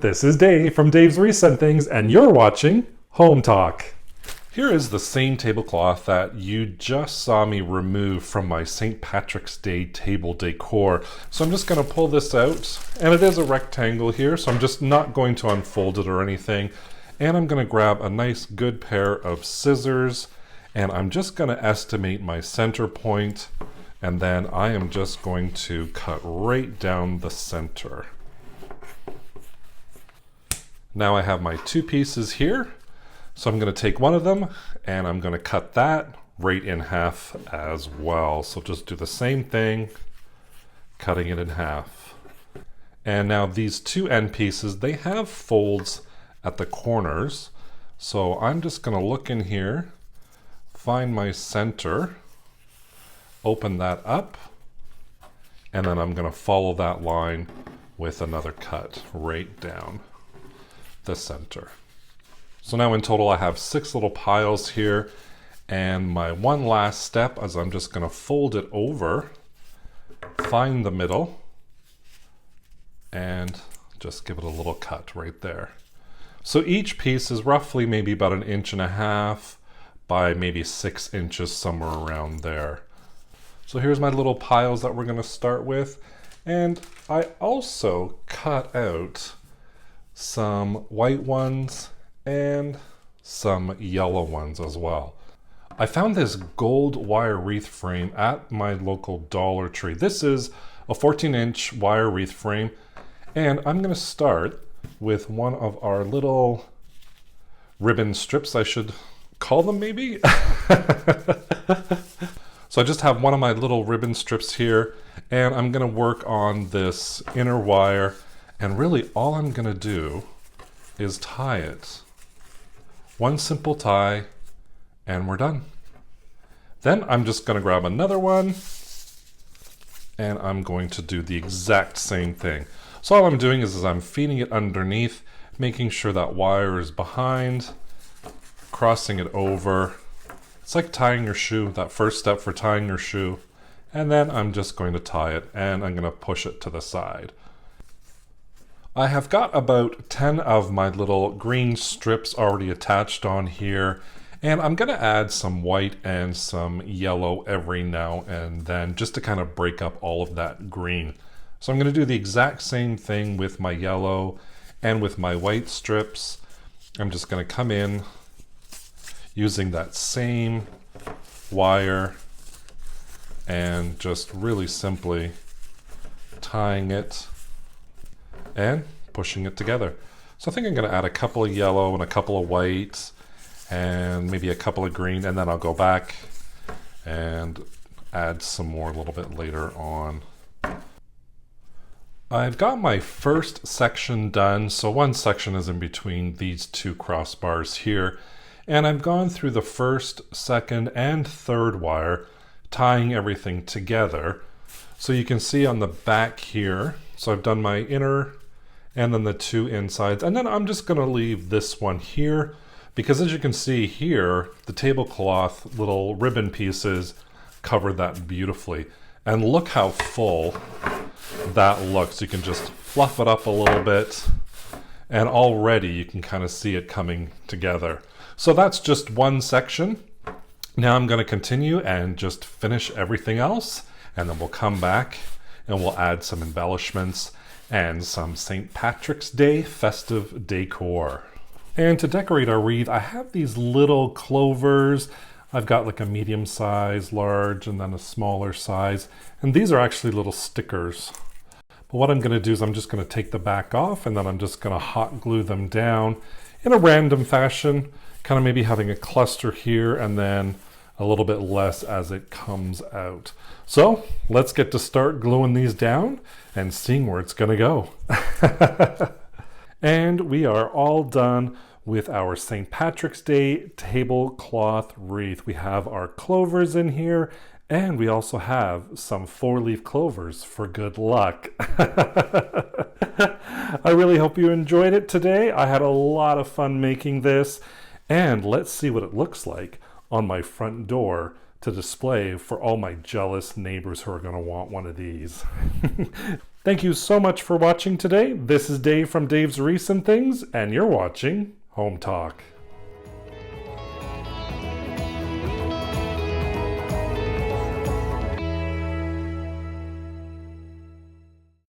This is Dave from Dave's Recent Things, and you're watching Hometalk. Here is the same tablecloth that you just saw me remove from my St. Patrick's Day table decor. So I'm just going to pull this out, and it is a rectangle here, so I'm just not going to unfold it or anything. And I'm going to grab a nice good pair of scissors, and I'm just going to estimate my center point, and then I am just going to cut right down the center. Now I have my two pieces here, so I'm going to take one of them and I'm going to cut that right in half as well. So just do the same thing, cutting it in half. And now these two end pieces, they have folds at the corners. So I'm just going to look in here, find my center, open that up, and then I'm going to follow that line with another cut right down the center. So now in total I have 6 little piles here, and my one last step is I'm just going to fold it over, find the middle, and just give it a little cut right there. So each piece is roughly maybe about 1.5 inches by maybe 6 inches, somewhere around there. So here's my little piles that we're going to start with, and I also cut out some white ones and some yellow ones as well. I found this gold wire wreath frame at my local Dollar Tree. This is a 14-inch wire wreath frame, and I'm going to start with one of our little ribbon strips, I should call them maybe. So I just have one of my little ribbon strips here, and I'm going to work on this inner wire, and really all I'm going to do is tie it. One simple tie, and we're done. Then I'm just going to grab another one, and I'm going to do the exact same thing. So all I'm doing is I'm feeding it underneath, making sure that wire is behind, crossing it over. It's like tying your shoe, that first step for tying your shoe. And then I'm just going to tie it, and I'm going to push it to the side. I have got about 10 of my little green strips already attached on here, and I'm going to add some white and some yellow every now and then just to kind of break up all of that green. So I'm going to do the exact same thing with my yellow and with my white strips. I'm just going to come in using that same wire and just really simply tying it and pushing it together. So I think I'm going to add a couple of yellow and a couple of white and maybe a couple of green, and then I'll go back and add some more a little bit later on. I've got my first section done, so one section is in between these two crossbars here, and I've gone through the first, second, and third wire, tying everything together. So you can see on the back here, so I've done my inner and then the two insides, and then I'm just going to leave this one here, because as you can see here, the tablecloth little ribbon pieces cover that beautifully. And look how full that looks. You can just fluff it up a little bit, and already you can kind of see it coming together. So that's just one section. Now I'm going to continue and just finish everything else, and then we'll come back and we'll add some embellishments and some St. Patrick's Day festive decor. And to decorate our wreath, I have these little clovers. I've got like a medium size, large, and then a smaller size. And these are actually little stickers. But what I'm going to do is I'm just going to take the back off, and then I'm just going to hot glue them down in a random fashion, kind of maybe having a cluster here and then a little bit less as it comes out. So let's get to start gluing these down and seeing where it's going to go. And we are all done with our St. Patrick's Day tablecloth wreath. We have our clovers in here, and we also have some 4-leaf clovers for good luck. I really hope you enjoyed it today. I had a lot of fun making this, and let's see what it looks like on my front door to display for all my jealous neighbors who are going to want one of these. Thank you so much for watching today. This is Dave from Dave's Recent Things, and you're watching Home Talk.